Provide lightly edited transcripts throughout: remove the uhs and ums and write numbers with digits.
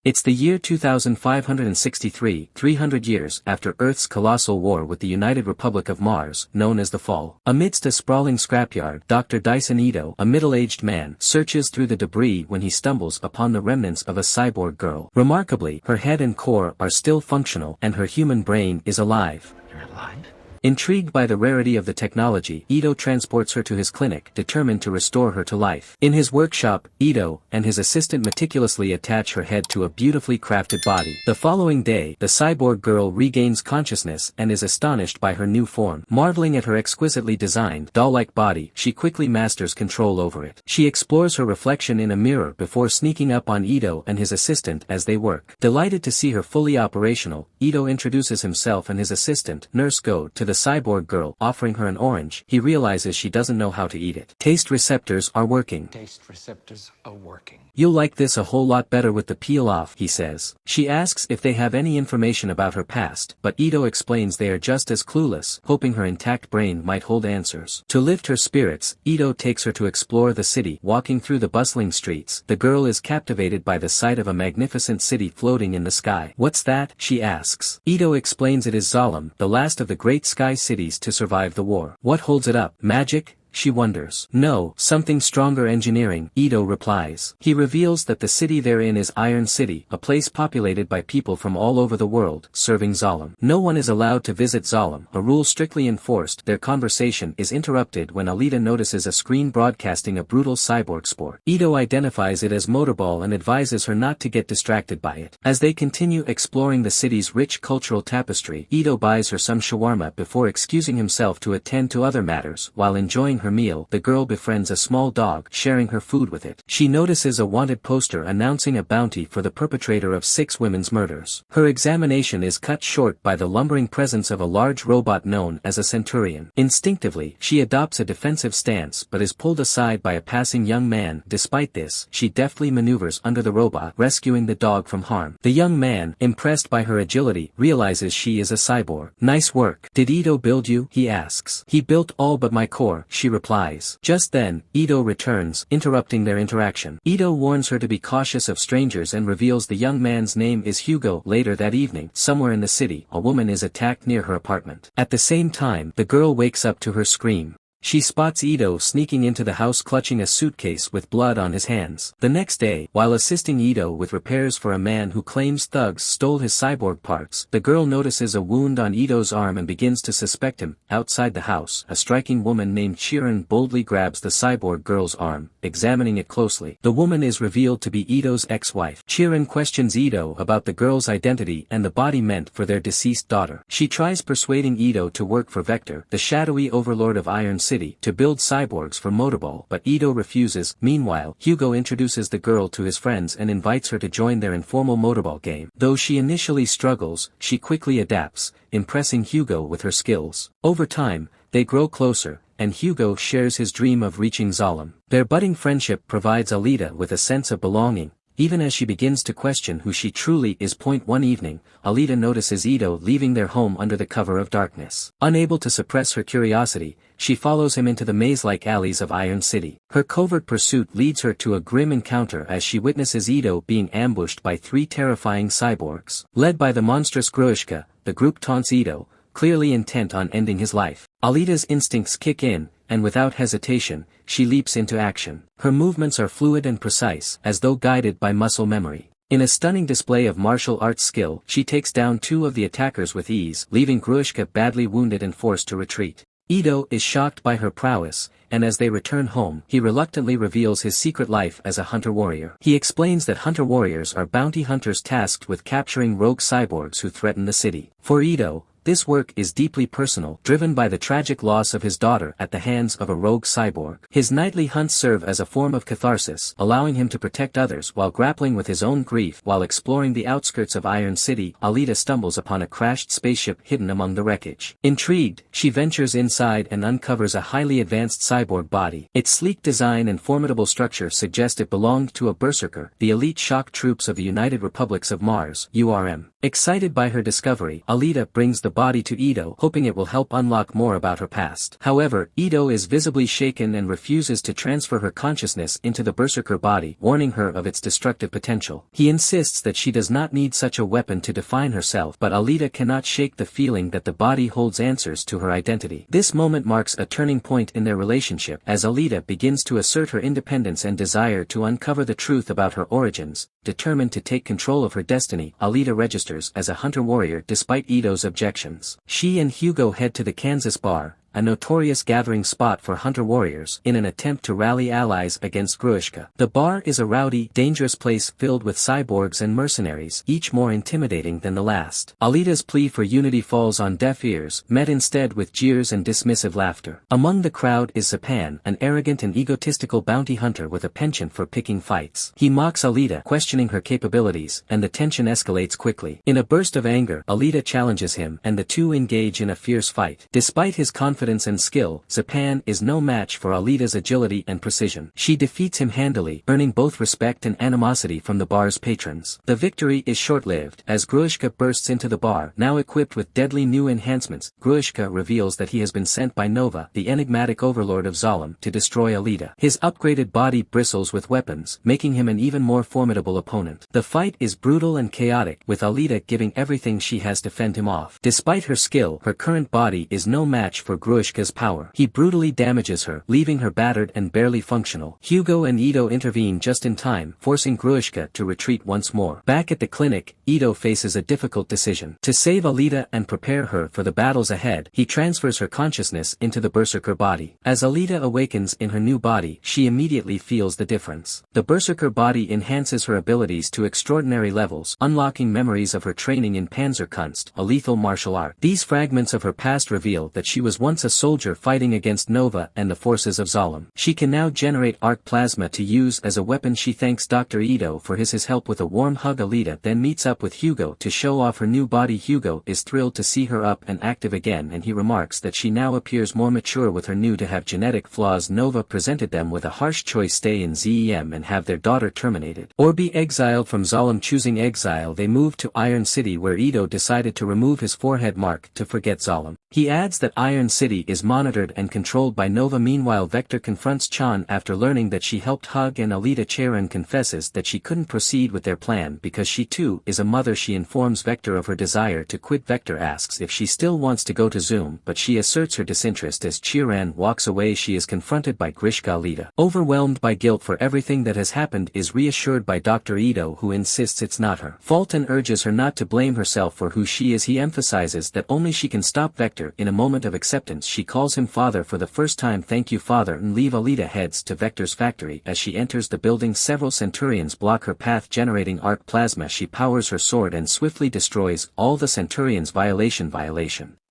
It's the year 2563, 300 years after Earth's colossal war with the United Republic of Mars, known as the Fall. Amidst a sprawling scrapyard, Dr. Dyson, a middle-aged man, searches through the debris when he stumbles upon the remnants of a cyborg girl. Remarkably, her head and core are still functional and her human brain is alive. You're alive? Intrigued by the rarity of the technology, Ito transports her to his clinic, determined to restore her to life. In his workshop, Ito and his assistant meticulously attach her head to a beautifully crafted body. The following day, the cyborg girl regains consciousness and is astonished by her new form. Marveling at her exquisitely designed, doll-like body, she quickly masters control over it. She explores her reflection in a mirror before sneaking up on Ito and his assistant as they work. Delighted to see her fully operational, Ito introduces himself and his assistant, Nurse Go, to the cyborg girl, offering her an orange. He realizes she doesn't know how to eat it. Taste receptors are working. Taste receptors are working. You'll like this a whole lot better with the peel off, he says. She asks if they have any information about her past, but Ito explains they are just as clueless, hoping her intact brain might hold answers. To lift her spirits, Ito takes her to explore the city. Walking through the bustling streets, the girl is captivated by the sight of a magnificent city floating in the sky. What's that? She asks. Ito explains it is Zalem, the last of the great sky cities to survive the war. What holds it up? Magic? She wonders. No, something stronger, engineering, Ito replies. He reveals that the city they're in is Iron City, a place populated by people from all over the world, serving Zalem. No one is allowed to visit Zalem, a rule strictly enforced. Their conversation is interrupted when Alita notices a screen broadcasting a brutal cyborg sport. Ito identifies it as motorball and advises her not to get distracted by it. As they continue exploring the city's rich cultural tapestry, Ito buys her some shawarma before excusing himself to attend to other matters. While enjoying her meal, the girl befriends a small dog, sharing her food with it. She notices a wanted poster announcing a bounty for the perpetrator of 6 women's murders. Her examination is cut short by the lumbering presence of a large robot known as a centurion. Instinctively, she adopts a defensive stance but is pulled aside by a passing young man. Despite this, she deftly maneuvers under the robot, rescuing the dog from harm. The young man, impressed by her agility, realizes she is a cyborg. Nice work. Did Ito build you? He asks. He built all but my core, she replies. Just then, Ito returns, interrupting their interaction. Ito warns her to be cautious of strangers and reveals the young man's name is Hugo. Later that evening, somewhere in the city, a woman is attacked near her apartment. At the same time, the girl wakes up to her scream. She spots Ito sneaking into the house clutching a suitcase with blood on his hands. The next day, while assisting Ito with repairs for a man who claims thugs stole his cyborg parts, the girl notices a wound on Ito's arm and begins to suspect him. Outside the house, a striking woman named Chiren boldly grabs the cyborg girl's arm, examining it closely. The woman is revealed to be Ito's ex-wife. Chiren questions Ito about the girl's identity and the body meant for their deceased daughter. She tries persuading Ito to work for Vector, the shadowy overlord of Iron City, to build cyborgs for Motorball, but Ito refuses. Meanwhile, Hugo introduces the girl to his friends and invites her to join their informal Motorball game. Though she initially struggles, she quickly adapts, impressing Hugo with her skills. Over time, they grow closer, and Hugo shares his dream of reaching Zalem. Their budding friendship provides Alita with a sense of belonging, even as she begins to question who she truly is. One evening, Alita notices Ito leaving their home under the cover of darkness. Unable to suppress her curiosity, she follows him into the maze-like alleys of Iron City. Her covert pursuit leads her to a grim encounter as she witnesses Ito being ambushed by 3 terrifying cyborgs. Led by the monstrous Grewishka, the group taunts Ito, clearly intent on ending his life. Alita's instincts kick in, and without hesitation, she leaps into action. Her movements are fluid and precise, as though guided by muscle memory. In a stunning display of martial arts skill, she takes down 2 of the attackers with ease, leaving Grewishka badly wounded and forced to retreat. Ito is shocked by her prowess, and as they return home, he reluctantly reveals his secret life as a hunter-warrior. He explains that hunter-warriors are bounty hunters tasked with capturing rogue cyborgs who threaten the city. For Ito, this work is deeply personal, driven by the tragic loss of his daughter at the hands of a rogue cyborg. His nightly hunts serve as a form of catharsis, allowing him to protect others while grappling with his own grief. While exploring the outskirts of Iron City, Alita stumbles upon a crashed spaceship hidden among the wreckage. Intrigued, she ventures inside and uncovers a highly advanced cyborg body. Its sleek design and formidable structure suggest it belonged to a berserker, the elite shock troops of the United Republics of Mars, URM. Excited by her discovery, Alita brings the body to Ito, hoping it will help unlock more about her past. However, Ito is visibly shaken and refuses to transfer her consciousness into the berserker body, warning her of its destructive potential. He insists that she does not need such a weapon to define herself, but Alita cannot shake the feeling that the body holds answers to her identity. This moment marks a turning point in their relationship, as Alita begins to assert her independence and desire to uncover the truth about her origins. Determined to take control of her destiny, Alita registers as a hunter-warrior despite Ito's objections. She and Hugo head to the Kansas bar, a notorious gathering spot for hunter-warriors, in an attempt to rally allies against Grewishka. The bar is a rowdy, dangerous place filled with cyborgs and mercenaries, each more intimidating than the last. Alita's plea for unity falls on deaf ears, met instead with jeers and dismissive laughter. Among the crowd is Zapan, an arrogant and egotistical bounty hunter with a penchant for picking fights. He mocks Alita, questioning her capabilities, and the tension escalates quickly. In a burst of anger, Alita challenges him, and the two engage in a fierce fight. Despite his confidence and skill, Zapan is no match for Alita's agility and precision. She defeats him handily, earning both respect and animosity from the bar's patrons. The victory is short-lived, as Grewishka bursts into the bar, now equipped with deadly new enhancements. Grewishka reveals that he has been sent by Nova, the enigmatic overlord of Zalem, to destroy Alita. His upgraded body bristles with weapons, making him an even more formidable opponent. The fight is brutal and chaotic, with Alita giving everything she has to fend him off. Despite her skill, her current body is no match for Grewishka's power. He brutally damages her, leaving her battered and barely functional. Hugo and Ito intervene just in time, forcing Grewishka to retreat once more. Back at the clinic, Ito faces a difficult decision. To save Alita and prepare her for the battles ahead, he transfers her consciousness into the berserker body. As Alita awakens in her new body, she immediately feels the difference. The berserker body enhances her abilities to extraordinary levels, unlocking memories of her training in Panzerkunst, a lethal martial art. These fragments of her past reveal that she was once a soldier fighting against Nova and the forces of Zalem. She can now generate arc plasma to use as a weapon. She thanks Dr. Ito for his help with a warm hug. Alita then meets up with Hugo to show off her new body. Hugo is thrilled to see her up and active again, and he remarks that she now appears more mature with her new to have genetic flaws. Nova presented them with a harsh choice: stay in ZEM and have their daughter terminated, or be exiled from Zalem. Choosing exile, they moved to Iron City, where Ito decided to remove his forehead mark to forget Zalem. He adds that Iron City is monitored and controlled by Nova. Meanwhile, Vector confronts Chan after learning that she helped Hug and Alita. Chiren confesses that she couldn't proceed with their plan because she too is a mother. She informs Vector of her desire to quit. Vector asks if she still wants to go to Zoom, but she asserts her disinterest. As Chiren walks away, she is confronted by Grewishka. Alita, overwhelmed by guilt for everything that has happened, is reassured by Dr. Ito, who insists it's not her fault and urges her not to blame herself for who she is. He emphasizes that only she can stop Vector. In a moment of acceptance, she calls him father for the first time. Thank you, father, and leave. Alita heads to Vector's factory. As she enters the building, several Centurions block her path, generating arc plasma. She powers her sword and swiftly destroys all the Centurions.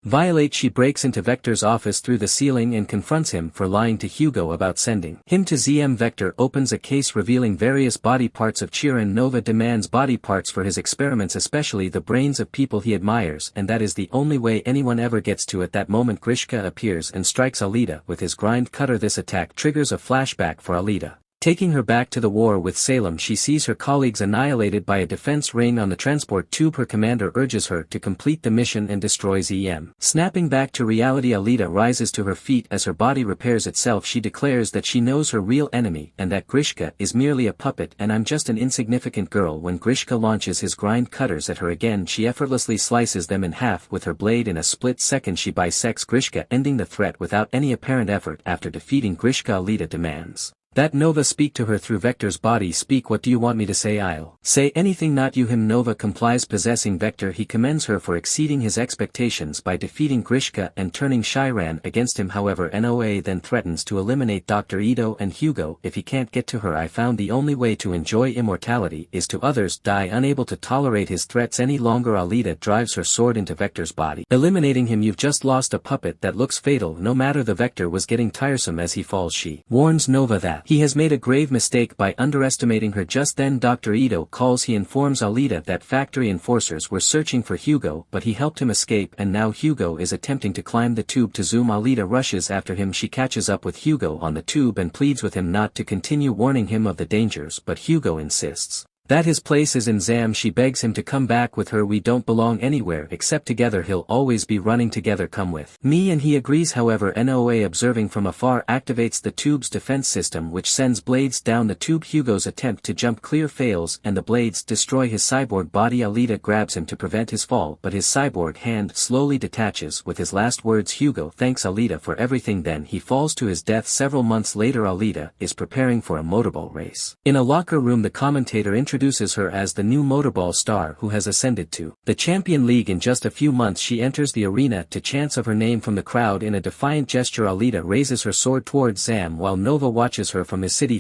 Violate. She breaks into Vector's office through the ceiling and confronts him for lying to Hugo about sending him to ZM. Vector opens a case revealing various body parts of Chiren. Nova demands body parts for his experiments, especially the brains of people he admires, and that is the only way anyone ever gets to. At that moment, Grewishka appears and strikes Alita with his grind cutter. This attack triggers a flashback for Alita, taking her back to the war with Salem. She sees her colleagues annihilated by a defense rain on the transport tube. Her commander urges her to complete the mission and destroys EM. Snapping back to reality, Alita rises to her feet as her body repairs itself. She declares that she knows her real enemy and that Grewishka is merely a puppet, and I'm just an insignificant girl. When Grewishka launches his grind cutters at her again, she effortlessly slices them in half with her blade. In a split second, she bisects Grewishka, ending the threat without any apparent effort. After defeating Grewishka, Alita demands that Nova speak to her through Vector's body. Speak. What do you want me to say? I'll say anything, not you. Him. Nova complies. Possessing Vector, he commends her for exceeding his expectations by defeating Grewishka and turning Chiren against him. However, Noa then threatens to eliminate Dr. Ito and Hugo if he can't get to her. I found the only way to enjoy immortality is to others die. Unable to tolerate his threats any longer, Alita drives her sword into Vector's body, eliminating him. You've just lost a puppet that looks fatal. No matter, the Vector was getting tiresome. As he falls, she warns Nova that he has made a grave mistake by underestimating her. Just then Dr. Ito calls. He informs Alita that factory enforcers were searching for Hugo, but he helped him escape, and now Hugo is attempting to climb the tube to Zoom. Alita rushes after him. She catches up with Hugo on the tube and pleads with him not to continue, warning him of the dangers, but Hugo insists that his place is in Zam. She begs him to come back with her. We don't belong anywhere except together. He'll always be running together. Come with me. And he agrees. However, NOA observing from afar activates the tube's defense system, which sends blades down the tube. Hugo's attempt to jump clear fails and the blades destroy his cyborg body. Alita grabs him to prevent his fall, but his cyborg hand slowly detaches. With his last words, Hugo thanks Alita for everything, then he falls to his death. Several months later, Alita is preparing for a motorball race. In a locker room, the commentator introduces her as the new motorball star who has ascended to the Champion League in just a few months. She enters the arena to chants of her name from the crowd. In a defiant gesture, Alita raises her sword towards Zam while Nova watches her from his city.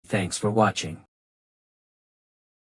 Thanks for watching.